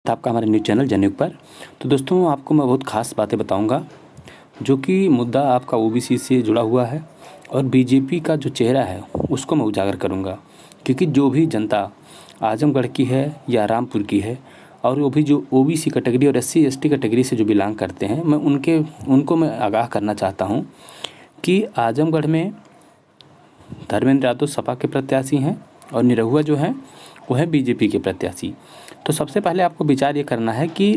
आपका हमारे news channel Janayugom पर। तो दोस्तों आपको मैं बहुत ख़ास बातें बताऊंगा जो कि मुद्दा आपका ओबीसी से जुड़ा हुआ है और बीजेपी का जो चेहरा है उसको मैं उजागर करूंगा। क्योंकि जो भी जनता आजमगढ़ की है या रामपुर की है और वो भी जो ओबीसी कैटेगरी और एससी एसटी कैटेगरी से जो बिलोंग करते हैं, मैं उनको मैं आगाह करना चाहता हूँ कि आजमगढ़ में धर्मेंद्र यादव सपा के प्रत्याशी हैं और निरहुआ जो हैं वो है बीजेपी के प्रत्याशी। तो सबसे पहले आपको विचार ये करना है कि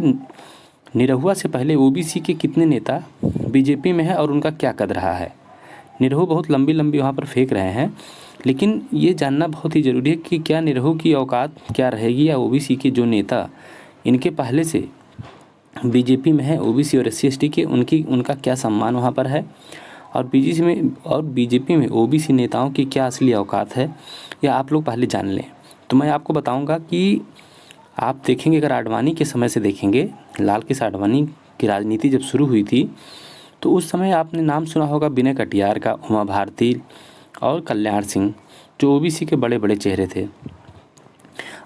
निरहुआ से पहले ओबीसी के कितने नेता बीजेपी में है और उनका क्या कद रहा है। निरहु बहुत लंबी लंबी वहाँ पर फेंक रहे हैं, लेकिन ये जानना बहुत ही ज़रूरी है कि क्या निरहु की औकात क्या रहेगी या ओबीसी के जो नेता इनके पहले से बीजेपी में है ओबीसी और एससी एसटी के उनका क्या सम्मान वहाँ पर है और बीजेपी में ओबीसी नेताओं की क्या असली औकात है, या आप लोग पहले जान लें। तो मैं आपको बताऊंगा कि आप देखेंगे, अगर आडवाणी के समय से देखेंगे, लाल कृष्ण आडवाणी की राजनीति जब शुरू हुई थी तो उस समय आपने नाम सुना होगा विनय कटियार का, उमा भारती और कल्याण सिंह, जो ओबीसी के बड़े बड़े चेहरे थे।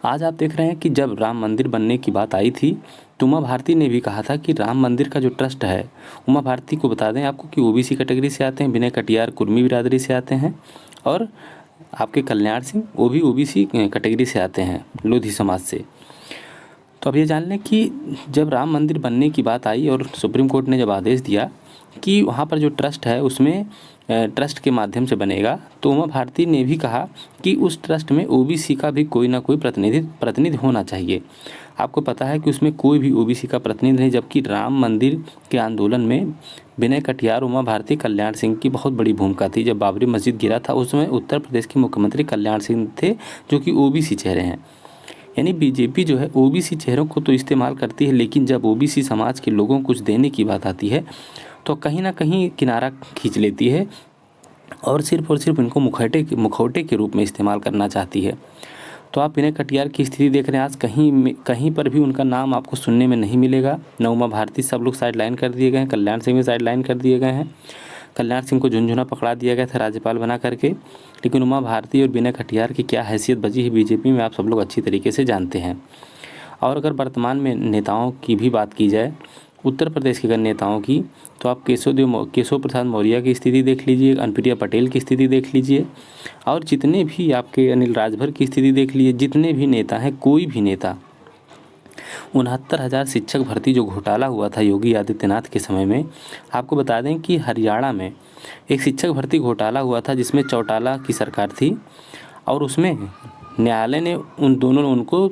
आज आप देख रहे हैं कि जब राम मंदिर बनने की बात आई थी तो उमा भारती ने भी कहा था कि राम मंदिर का जो ट्रस्ट है, उमा भारती को बता दें आपको कि ओबीसी कैटेगरी से आते हैं, विनय कटियार कुर्मी बिरादरी से आते हैं और आपके कल्याण सिंह वो भी ओबीसी कैटेगरी से आते हैं, लोधी समाज से। तो अब ये जान लें कि जब राम मंदिर बनने की बात आई और सुप्रीम कोर्ट ने जब आदेश दिया कि वहाँ पर जो ट्रस्ट है उसमें ट्रस्ट के माध्यम से बनेगा, तो उमा भारती ने भी कहा कि उस ट्रस्ट में ओबीसी का भी कोई ना कोई प्रतिनिधि होना चाहिए। आपको पता है कि उसमें कोई भी ओबीसी का प्रतिनिधि नहीं, जबकि राम मंदिर के आंदोलन में विनय कटियार, उमा भारती, कल्याण सिंह की बहुत बड़ी भूमिका थी। जब बाबरी मस्जिद गिरा था उस समय उत्तर प्रदेश के मुख्यमंत्री कल्याण सिंह थे, जो कि ओबीसी चेहरे हैं। यानी बीजेपी जो है ओबीसी चेहरों को तो इस्तेमाल करती है, लेकिन जब ओबीसी समाज के लोगों को कुछ देने की बात आती है तो कहीं ना कहीं किनारा खींच लेती है और सिर्फ इनको मुखौटे के रूप में इस्तेमाल करना चाहती है। तो आप विनय कटियार की स्थिति देख रहे हैं, आज कहीं पर भी उनका नाम आपको सुनने में नहीं मिलेगा। न उमा भारती, सब लोग साइड लाइन कर दिए गए हैं, कल्याण सिंह भी साइड लाइन कर दिए गए हैं। कल्याण सिंह को झुनझुना पकड़ा दिया गया था राज्यपाल बना करके, लेकिन उमा भारती और विनय कटियार की क्या हैसियत बची है बीजेपी में आप सब लोग अच्छी तरीके से जानते हैं। और अगर वर्तमान में नेताओं की भी बात की जाए, उत्तर प्रदेश के अगर नेताओं की, तो आप केशव प्रसाद मौर्य की स्थिति देख लीजिए, अनुप्रिया पटेल की स्थिति देख लीजिए और जितने भी आपके अनिल राजभर की स्थिति देख लीजिए। जितने भी नेता हैं, कोई भी नेता 69,000 शिक्षक भर्ती जो घोटाला हुआ था योगी आदित्यनाथ के समय में, आपको बता दें कि हरियाणा में एक शिक्षक भर्ती घोटाला हुआ था जिसमें चौटाला की सरकार थी और उसमें न्यायालय ने उनको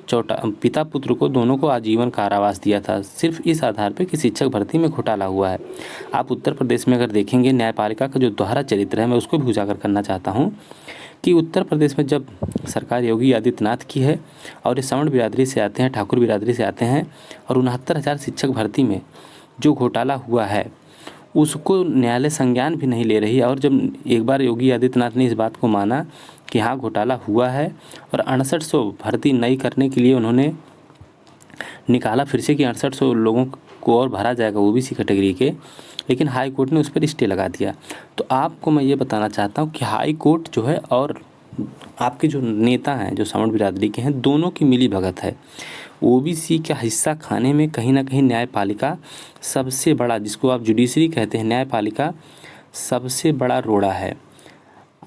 पिता पुत्र को दोनों को आजीवन कारावास दिया था, सिर्फ इस आधार पर कि शिक्षक भर्ती में घोटाला हुआ है। आप उत्तर प्रदेश में अगर देखेंगे न्यायपालिका का जो दोहरा चरित्र है, मैं उसको भी उजागर करना चाहता हूँ कि उत्तर प्रदेश में जब सरकार योगी आदित्यनाथ की है और ये सवर्ण बिरादरी से आते हैं, ठाकुर बिरादरी से आते हैं और 69,000 शिक्षक भर्ती में जो घोटाला हुआ है उसको न्यायालय संज्ञान भी नहीं ले रही है। और जब एक बार योगी आदित्यनाथ ने इस बात को माना कि हाँ घोटाला हुआ है और 6800 भर्ती नई करने के लिए उन्होंने निकाला फिर से कि 6800 लोगों को और भरा जाएगा ओबीसी कैटेगरी के, लेकिन हाई कोर्ट ने उस पर स्टे लगा दिया। तो आपको मैं ये बताना चाहता हूँ कि हाई कोर्ट जो है और आपके जो नेता हैं जो सवर्ण बिरादरी के हैं, दोनों की मिली भगत है। ओबीसी का हिस्सा खाने में कहीं ना कहीं न्यायपालिका सबसे बड़ा, जिसको आप जुडिशरी कहते हैं, न्यायपालिका सबसे बड़ा रोड़ा है।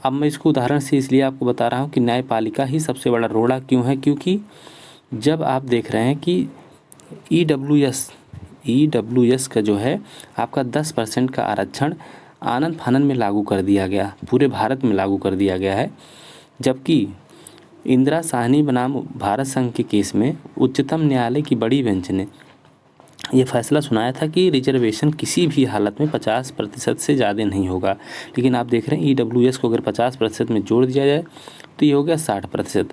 अब मैं इसको उदाहरण से इसलिए आपको बता रहा हूँ कि न्यायपालिका ही सबसे बड़ा रोड़ा क्यों है, क्योंकि जब आप देख रहे हैं कि ईडब्ल्यूएस का जो है आपका 10% का आरक्षण आनन फानन में लागू कर दिया गया, पूरे भारत में लागू कर दिया गया है। जबकि इंदिरा साहनी बनाम भारत संघ के केस में उच्चतम न्यायालय की बड़ी बेंच ने ये फैसला सुनाया था कि रिजर्वेशन किसी भी हालत में 50% से ज़्यादा नहीं होगा। लेकिन आप देख रहे हैं ईडब्ल्यूएस को अगर 50% में जोड़ दिया जाए तो ये हो गया 60%।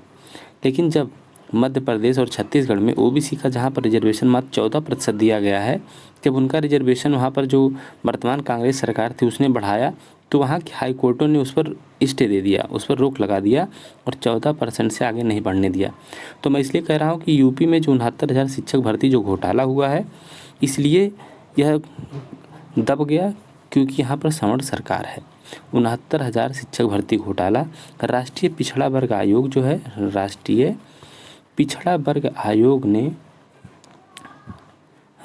लेकिन जब मध्य प्रदेश और छत्तीसगढ़ में ओबीसी का जहाँ पर रिजर्वेशन मात्र 14% दिया गया है, जब उनका रिजर्वेशन वहाँ पर जो वर्तमान कांग्रेस सरकार थी उसने बढ़ाया तो वहाँ की हाई कोर्टों ने उस पर स्टे दे दिया, उस पर रोक लगा दिया और 14% से आगे नहीं बढ़ने दिया। तो मैं इसलिए कह रहा हूँ कि यूपी में जो 69,000 शिक्षक भर्ती जो घोटाला हुआ है, इसलिए यह दब गया क्योंकि यहाँ पर सवर्ण सरकार है। 69,000 शिक्षक भर्ती घोटाला राष्ट्रीय पिछड़ा वर्ग आयोग जो है, राष्ट्रीय पिछड़ा वर्ग आयोग ने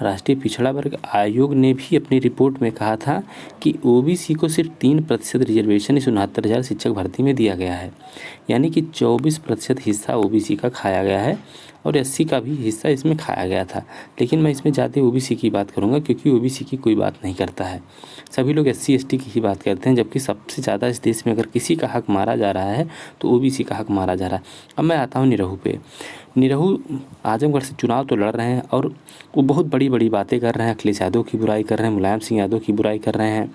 राष्ट्रीय पिछड़ा वर्ग आयोग ने भी अपनी रिपोर्ट में कहा था कि ओबीसी को सिर्फ 3% रिजर्वेशन इस 69,000 शिक्षक भर्ती में दिया गया है, यानी कि 24% हिस्सा ओबीसी का खाया गया है और 80 का भी हिस्सा इसमें खाया गया था। लेकिन मैं इसमें ज़्यादा ओबीसी की बात करूँगा, क्योंकि ओबीसी की कोई बात नहीं करता है, सभी लोग SC ST की ही बात करते हैं, जबकि सबसे ज़्यादा इस देश में अगर किसी का हक मारा जा रहा है तो ओबीसी का हक मारा जा रहा है। अब मैं आता हूँ निरहू पे। निरहू आजमगढ़ से चुनाव तो लड़ रहे हैं और वो बहुत बड़ी बड़ी बातें कर रहे हैं, अखिलेश यादव की बुराई कर रहे हैं, मुलायम सिंह यादव की बुराई कर रहे हैं,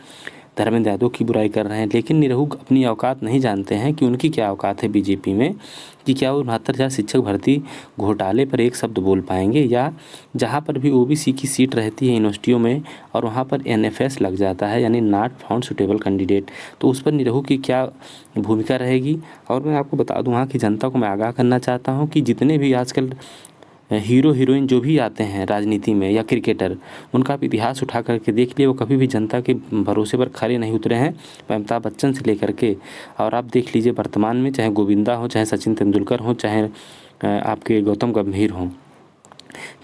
धर्मेंद्र यादव की बुराई कर रहे हैं, लेकिन निरहू अपनी औकात नहीं जानते हैं कि उनकी क्या औकात है बीजेपी में, कि क्या वो 69,000 शिक्षक भर्ती घोटाले पर एक शब्द बोल पाएंगे, या जहाँ पर भी ओबीसी की सीट रहती है यूनिवर्सिटियों में और वहाँ पर NFS लग जाता है, यानी नॉट फाउंड सुटेबल कैंडिडेट, तो उस पर निरहू की क्या भूमिका रहेगी। और मैं आपको बता दूँ, वहाँ की जनता को मैं आगाह करना चाहता हूँ कि जितने भी आजकल हीरो हीरोइन जो भी आते हैं राजनीति में या क्रिकेटर, उनका आप इतिहास उठा करके देख लिए, वो कभी भी जनता के भरोसे पर खरे नहीं उतरे हैं, अमिताभ बच्चन से लेकर के। और आप देख लीजिए वर्तमान में, चाहे गोविंदा हो, चाहे सचिन तेंदुलकर हो, चाहे आपके गौतम गंभीर हों,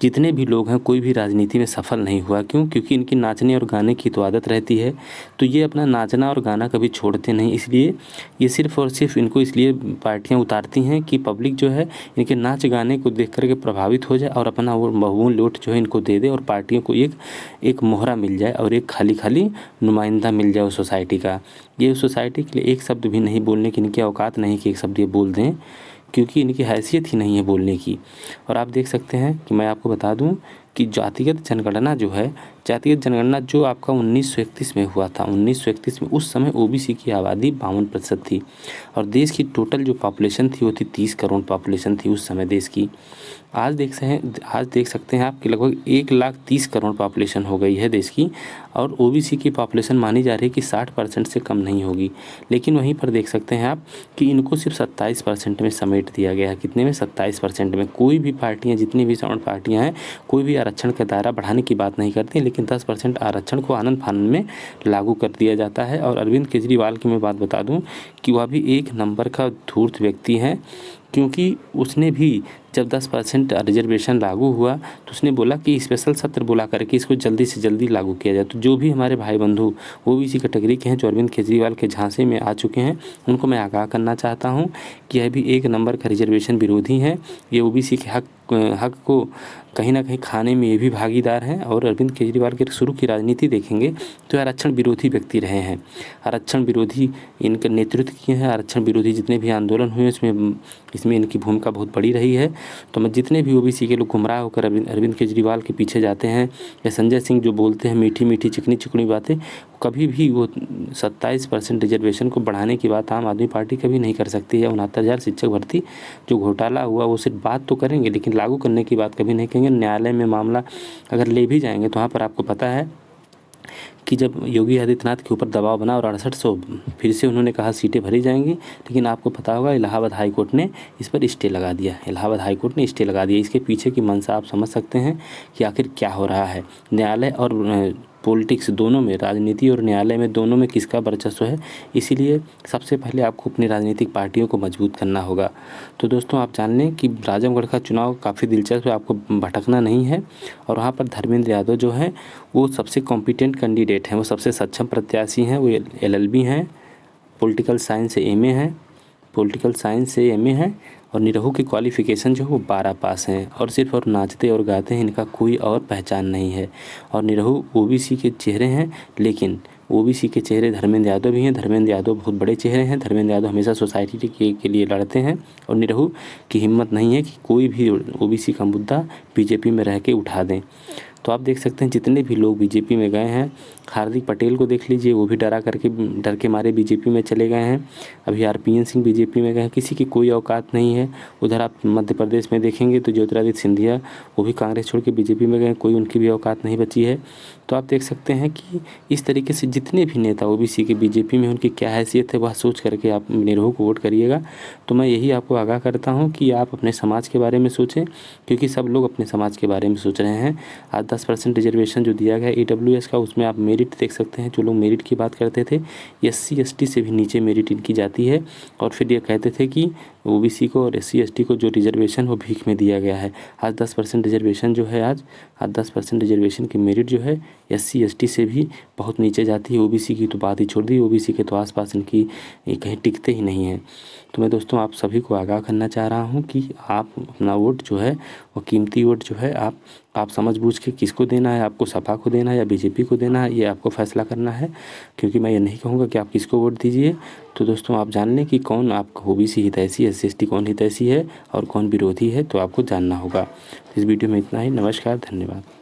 जितने भी लोग हैं, कोई भी राजनीति में सफल नहीं हुआ। क्यों? क्योंकि इनकी नाचने और गाने की तो आदत रहती है, तो ये अपना नाचना और गाना कभी छोड़ते नहीं। इसलिए ये सिर्फ और सिर्फ इनको इसलिए पार्टियां उतारती हैं कि पब्लिक जो है इनके नाच गाने को देख करके प्रभावित हो जाए और अपना वो बहुमूल्य वोट जो है इनको दे दे और पार्टियों को एक मोहरा मिल जाए और एक खाली खाली नुमाइंदा मिल जाए उस सोसाइटी का। ये उस सोसाइटी के लिए एक शब्द भी नहीं बोलने की इनकी औकात नहीं कि एक शब्द ये बोल दें, क्योंकि इनकी हैसियत ही नहीं है बोलने की। और आप देख सकते हैं कि मैं आपको बता दूं कि जातिगत जनगणना जो है, जातिगत जनगणना जो आपका 1931 में हुआ था, 1931 में उस समय ओबीसी की आबादी 52% थी और देश की टोटल जो पॉपुलेशन थी वो थी 30 करोड़ पॉपुलेशन थी उस समय देश की। आज देख सकते हैं आप कि लगभग 1,30,00,000 करोड़ पॉपुलेशन हो गई है देश की और ओबीसी की पॉपुलेशन मानी जा रही है कि 60% से कम नहीं होगी। लेकिन वहीं पर देख सकते हैं आप कि इनको सिर्फ 27% में समेट दिया गया है। कितने में? 27% में। कोई भी पार्टियां, जितनी भी साउंड पार्टियां हैं, कोई भी आरक्षण का दायरा बढ़ाने की बात नहीं करती, लेकिन 10% आरक्षण को आनन फानन में लागू कर दिया जाता है। और अरविंद केजरीवाल की मैं बात बता दूं कि वह भी एक नंबर का धूर्त व्यक्ति है, क्योंकि उसने भी जब 10% रिजर्वेशन लागू हुआ तो उसने बोला कि स्पेशल सत्र बुला करके इसको जल्दी से जल्दी लागू किया जाए। तो जो भी हमारे भाई बंधु ओबीसी कैटेगरी के हैं जो अरविंद केजरीवाल के झांसे में आ चुके हैं, उनको मैं आगाह करना चाहता हूं कि यह भी एक नंबर का रिजर्वेशन विरोधी है। ये ओबीसी के हक को कहीं ना कहीं खाने में ये भी भागीदार हैं। और अरविंद केजरीवाल के शुरू की राजनीति देखेंगे तो आरक्षण विरोधी व्यक्ति रहे हैं, आरक्षण विरोधी इनका नेतृत्व किए हैं, आरक्षण विरोधी जितने भी आंदोलन हुए इसमें इनकी भूमिका बहुत बड़ी रही है। तो मैं जितने भी ओबीसी के लोग गुमराह होकर अरविंद केजरीवाल के पीछे जाते हैं, या संजय सिंह जो बोलते हैं मीठी मीठी चिकनी चिकनी बातें, कभी भी वो 27% रिजर्वेशन को बढ़ाने की बात आम आदमी पार्टी कभी नहीं कर सकती है। 69,000 शिक्षक भर्ती जो घोटाला हुआ वो सिर्फ बात तो करेंगे, लेकिन लागू करने की बात कभी नहीं कहेंगे। न्यायालय में मामला अगर ले भी जाएंगे तो वहाँ पर आपको पता है कि जब योगी आदित्यनाथ के ऊपर दबाव बना और 6800 फिर से उन्होंने कहा सीटें भरी जाएंगी, लेकिन आपको पता होगा इलाहाबाद हाई कोर्ट ने इस पर स्टे लगा दिया। इलाहाबाद हाई कोर्ट ने स्टे लगा दिया। इसके पीछे की मंशा आप समझ सकते हैं कि आखिर क्या हो रहा है। न्यायालय और पॉलिटिक्स दोनों में, राजनीति और न्यायालय में, दोनों में किसका वर्चस्व है। इसीलिए सबसे पहले आपको अपनी राजनीतिक पार्टियों को मजबूत करना होगा। तो दोस्तों आप जान लें कि आजमगढ़ का चुनाव काफ़ी दिलचस्प है, आपको भटकना नहीं है। और वहाँ पर धर्मेंद्र यादव जो हैं वो सबसे कॉम्पिटेंट कैंडिडेट हैं, वो सबसे सक्षम प्रत्याशी हैं। वो LLB हैं, पॉलिटिकल साइंस से MA हैं, पॉलिटिकल साइंस से MA हैं। और निरहू की क्वालिफ़िकेशन जो है वो 12 पास हैं और सिर्फ और नाचते और गाते हैं, इनका कोई और पहचान नहीं है। और निरहू ओबीसी के चेहरे हैं, लेकिन ओबीसी के चेहरे धर्मेंद्र यादव भी हैं। धर्मेंद्र यादव बहुत बड़े चेहरे हैं। धर्मेंद्र यादव हमेशा सोसाइटी के लिए लड़ते हैं और निरहू की हिम्मत नहीं है कि कोई भी ओबीसी का मुद्दा बीजेपी में रह के उठा दें। तो आप देख सकते हैं जितने भी लोग बीजेपी में गए हैं, हार्दिक पटेल को देख लीजिए, वो भी डर के मारे बीजेपी में चले गए हैं। अभी RPN सिंह बीजेपी में गए हैं, किसी की कोई औकात नहीं है। उधर आप मध्य प्रदेश में देखेंगे तो ज्योतिरादित्य सिंधिया वो भी कांग्रेस छोड़ के बीजेपी में गए, कोई उनकी भी औकात नहीं बची है। तो आप देख सकते हैं कि इस तरीके से जितने भी नेता ओबीसी के बीजेपी में, उनकी क्या हैसियत है वह सोच करके आप निरहू को वोट करिएगा। तो मैं यही आपको आगाह करता हूँ कि आप अपने समाज के बारे में सोचें, क्योंकि सब लोग अपने समाज के बारे में सोच रहे हैं। आज 10% रिजर्वेशन जो दिया गया EWS का, उसमें आप मेरिट देख सकते हैं। जो लोग मेरिट की बात करते थे, SC ST से भी नीचे मेरिट इनकी जाती है। और फिर ये कहते थे कि ओबीसी को और SC ST को जो रिजर्वेशन वो भीख में दिया गया है। आज 10% रिजर्वेशन जो है आज 10% रिजर्वेशन की मेरिट जो है SC ST से भी बहुत नीचे जाती है। ओबीसी की तो बात ही छोड़ दी, ओबीसी के तो आसपास इनकी कहीं टिकते ही नहीं हैं। तो मैं दोस्तों आप सभी को आगाह करना चाह रहा हूँ कि आप अपना वोट जो है वो कीमती वोट जो है आप समझ बूझ के किसको देना है, आपको सपा को देना है या बीजेपी को देना है, ये आपको फैसला करना है। क्योंकि मैं ये नहीं कहूँगा कि आप किसको वोट दीजिए। तो दोस्तों आप जान लें कि कौन आपका ओबीसी हितैषी, SC ST कौन हितैषी है और कौन विरोधी है, तो आपको जानना होगा। इस वीडियो में इतना ही। नमस्कार, धन्यवाद।